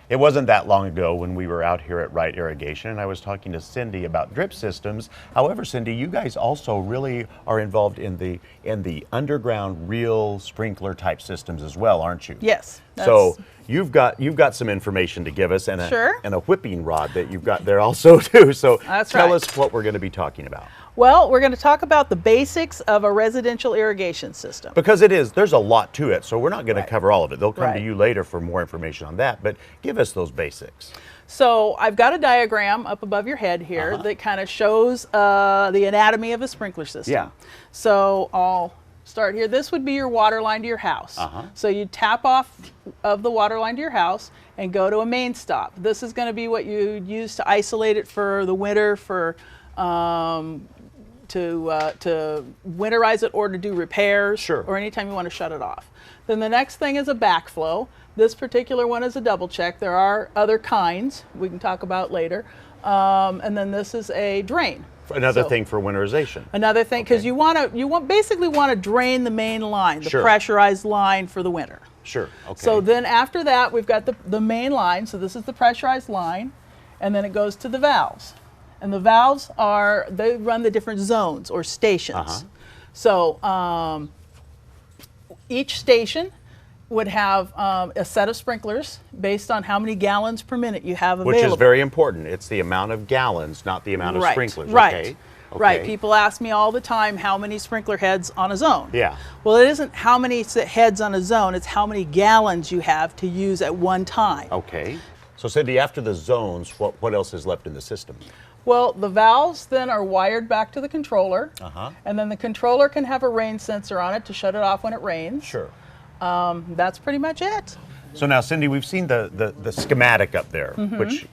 It wasn't that long ago when we were out here at Wright Irrigation and I was talking to Cindy about drip systems. However, Cindy, you guys also really are involved in the underground real sprinkler type systems as well, aren't you? Yes. So you've got some information to give us and Sure. a whipping rod that you've got there also too. So tell right. us what we're going to be talking about. Well, we're going to talk about the basics of a residential irrigation system. Because there's a lot to it, so we're not going to cover all of it. They'll come to Right. you later for more information on that, but give us those basics. So I've got a diagram up above your head here that kind of shows the anatomy of a sprinkler system. Yeah. So I'll start here. This would be your water line to your house. So you tap off of the water line to your house and go to a main stop. This is going to be what you use to isolate it for the winter, for to winterize it or to do repairs, Sure. or anytime you want to shut it off. Then the next thing is a backflow. This particular one is a double check. There are other kinds we can talk about later. And then this is a drain. Another thing for winterization. Another thing, because basically want to drain the main line, the Sure. pressurized line for the winter. Sure. Okay. So then after that, we've got the main line. So this is the pressurized line, and then it goes to the valves. And the valves they run the different zones or stations. So each station would have a set of sprinklers based on how many gallons per minute you have available. Which is very important. It's the amount of gallons, not the amount of sprinklers. Right. Okay. Right. People ask me all the time how many sprinkler heads on a zone. Yeah. Well, it isn't how many heads on a zone, it's how many gallons you have to use at one time. Okay. So Cindy, after the zones, what else is left in the system? Well, the valves then are wired back to the controller, and then the controller can have a rain sensor on it to shut it off when it rains. Sure. That's pretty much it. So now, Cindy, we've seen the schematic up there, which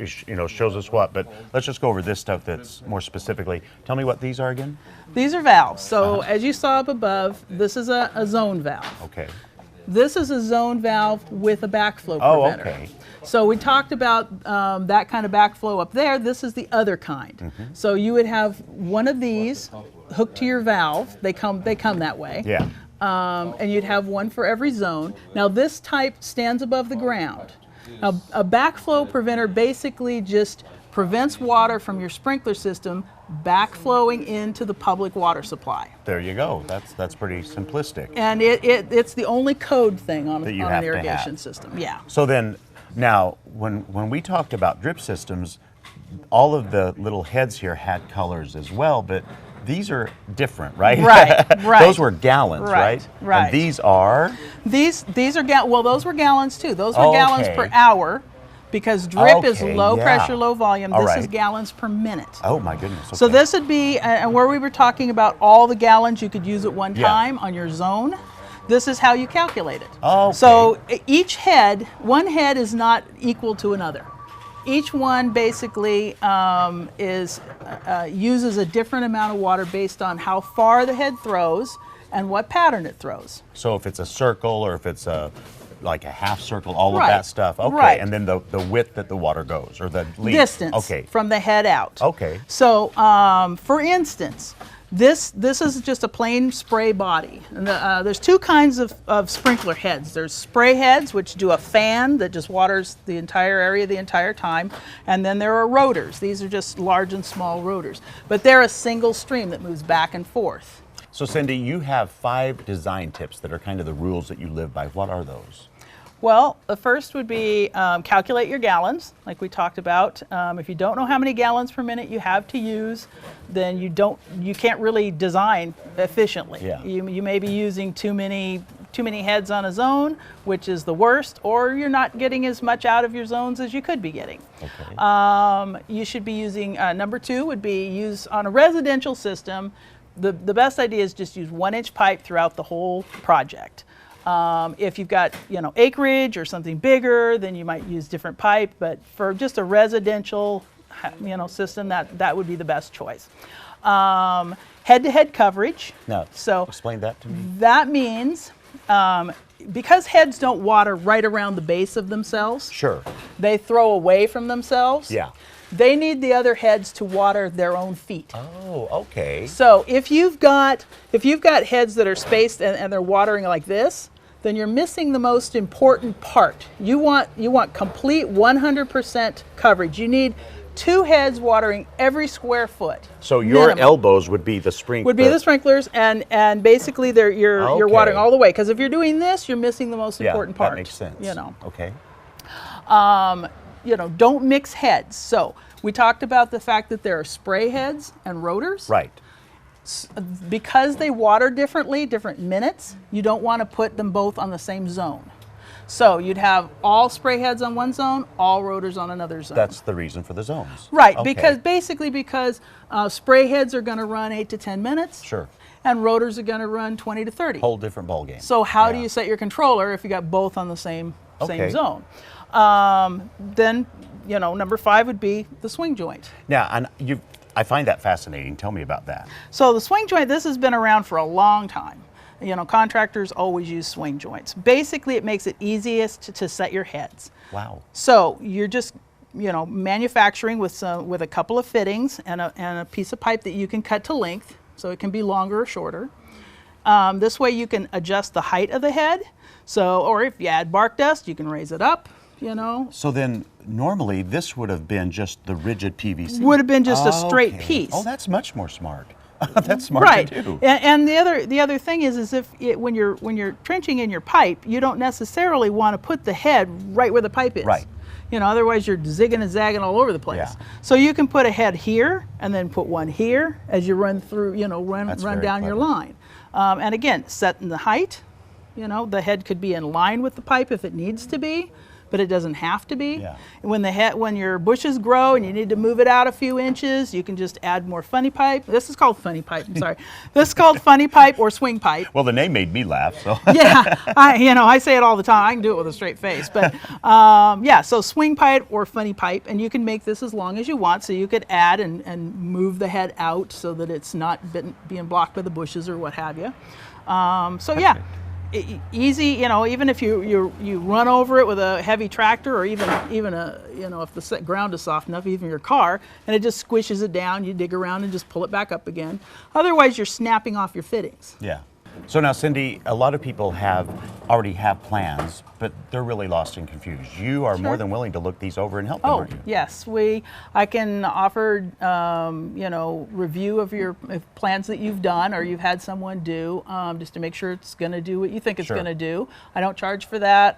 shows us what, but let's just go over this stuff that's more specifically. Tell me what these are again. These are valves. So as you saw up above, this is a zone valve. Okay. This is a zone valve with a backflow Oh, preventer. okay. So we talked about that kind of backflow up there. This is the other kind. So you would have one of these hooked to your valve. They come that way. Yeah. And you'd have one for every zone. Now this type stands above the ground. Now, a backflow preventer basically just prevents water from your sprinkler system backflowing into the public water supply. There you go. That's pretty simplistic. And it's the only code thing on That you an have to irrigation have. system. Yeah. So then, now, when we talked about drip systems, all of the little heads here had colors as well, but these are different, right? Right, right. Those were gallons, right? Right. And these are? These are well, those were gallons too. Those were gallons per hour, because drip is Okay, low yeah. pressure, low volume. All This is right. gallons per minute. Oh my goodness. Okay. So this would be, and where we were talking about all the gallons you could use at one Yeah. time on your zone, this is how you calculate it. Okay. So each head, one head is not equal to another. Each one basically uses a different amount of water based on how far the head throws and what pattern it throws. So if it's a circle or if it's like a half circle, all of Right. that stuff. Okay. Right. And then the width that the water goes, or the length. Distance Okay. from the head out. Okay. So, for instance, this is just a plain spray body. And there's two kinds of sprinkler heads. There's spray heads, which do a fan that just waters the entire area the entire time. And then there are rotors. These are just large and small rotors. But they're a single stream that moves back and forth. So Cindy, you have 5 design tips that are kind of the rules that you live by. What are those? Well, the first would be calculate your gallons, like we talked about. If you don't know how many gallons per minute you have to use, then you can't really design efficiently. Yeah. You may be using too many heads on a zone, which is the worst, or you're not getting as much out of your zones as you could be getting. Okay. You should be using, number 2 would be use on a residential system. The best idea is just use 1-inch pipe throughout the whole project. If you've got acreage or something bigger, then you might use different pipe. But for just a residential system, that would be the best choice. Head-to-head coverage. Now, so explain that to me. That means because heads don't water right around the base of themselves. Sure. They throw away from themselves. Yeah. They need the other heads to water their own feet. Oh, okay. So if you've got heads that are spaced and they're watering like this, then you're missing the most important part. You want complete 100% coverage. You need 2 heads watering every square foot. So your minimum. elbows would be the sprinklers, and basically you're watering all the way. Because if you're doing this, you're missing the most important part. That makes sense. You know. Okay. You know, don't mix heads. So we talked about the fact that there are spray heads and rotors. Right. Because they water differently, different minutes, you don't want to put them both on the same zone. So you'd have all spray heads on one zone, all rotors on another zone. That's the reason for the zones. Right, Okay. because spray heads are going to run 8 to 10 minutes. Sure. And rotors are going to run 20 to 30. Whole different ball game. So how do you set your controller if you got both on the same zone? Then, you know, number 5 would be the swing joint. Now, and I find that fascinating. Tell me about that. So the swing joint, this has been around for a long time. You know, contractors always use swing joints. Basically, it makes it easiest to set your heads. Wow. So you're just, you know, manufacturing with a couple of fittings and a piece of pipe that you can cut to length, so it can be longer or shorter. This way you can adjust the height of the head. So, or if you add bark dust, you can raise it up. You know. So then, normally this would have been just the rigid PVC. Would have been just a straight piece. Oh, that's much more smart. That's smart to do. And the other thing is when you're trenching in your pipe, you don't necessarily want to put the head right where the pipe is. Right. You know, otherwise you're zigging and zagging all over the place. Yeah. So you can put a head here and then put one here as you run through. You know, run down your line. And again, setting the height. You know, the head could be in line with the pipe if it needs to be, but it doesn't have to be. Yeah. When your bushes grow and you need to move it out a few inches, you can just add more funny pipe. This is called funny pipe. I'm sorry. This is called funny pipe or swing pipe. Well, the name made me laugh. So. Yeah, I say it all the time. I can do it with a straight face, but yeah. So swing pipe or funny pipe, and you can make this as long as you want. So you could add and move the head out so that it's not being blocked by the bushes or what have you. So yeah. Easy, you know, even if you run over it with a heavy tractor or even a, you know, if the ground is soft enough, even your car, and it just squishes it down, you dig around and just pull it back up again. Otherwise, you're snapping off your fittings. Yeah. So now, Cindy, a lot of people already have plans, but they're really lost and confused. You are more than willing to look these over and help them, aren't you? Yes, I can offer, you know, review of your plans that you've done or you've had someone do, just to make sure it's going to do what you think it's going to do. I don't charge for that.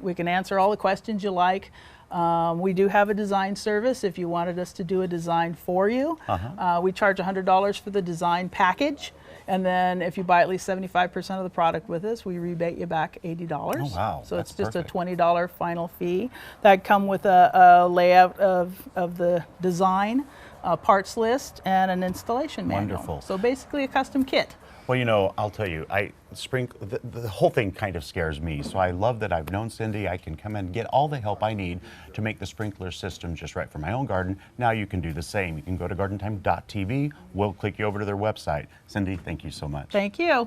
We can answer all the questions you like. We do have a design service if you wanted us to do a design for you. We charge $100 for the design package. And then if you buy at least 75% of the product with us, we rebate you back $80. Oh, wow. So That's it's just perfect. a $20 final fee. That come with a layout of the design, a parts list, and an installation manual. Wonderful. So basically a custom kit. Well, you know, I'll tell you, the whole thing kind of scares me. So I love that I've known Cindy. I can come and get all the help I need to make the sprinkler system just right for my own garden. Now you can do the same. You can go to gardentime.tv. We'll click you over to their website. Cindy, thank you so much. Thank you.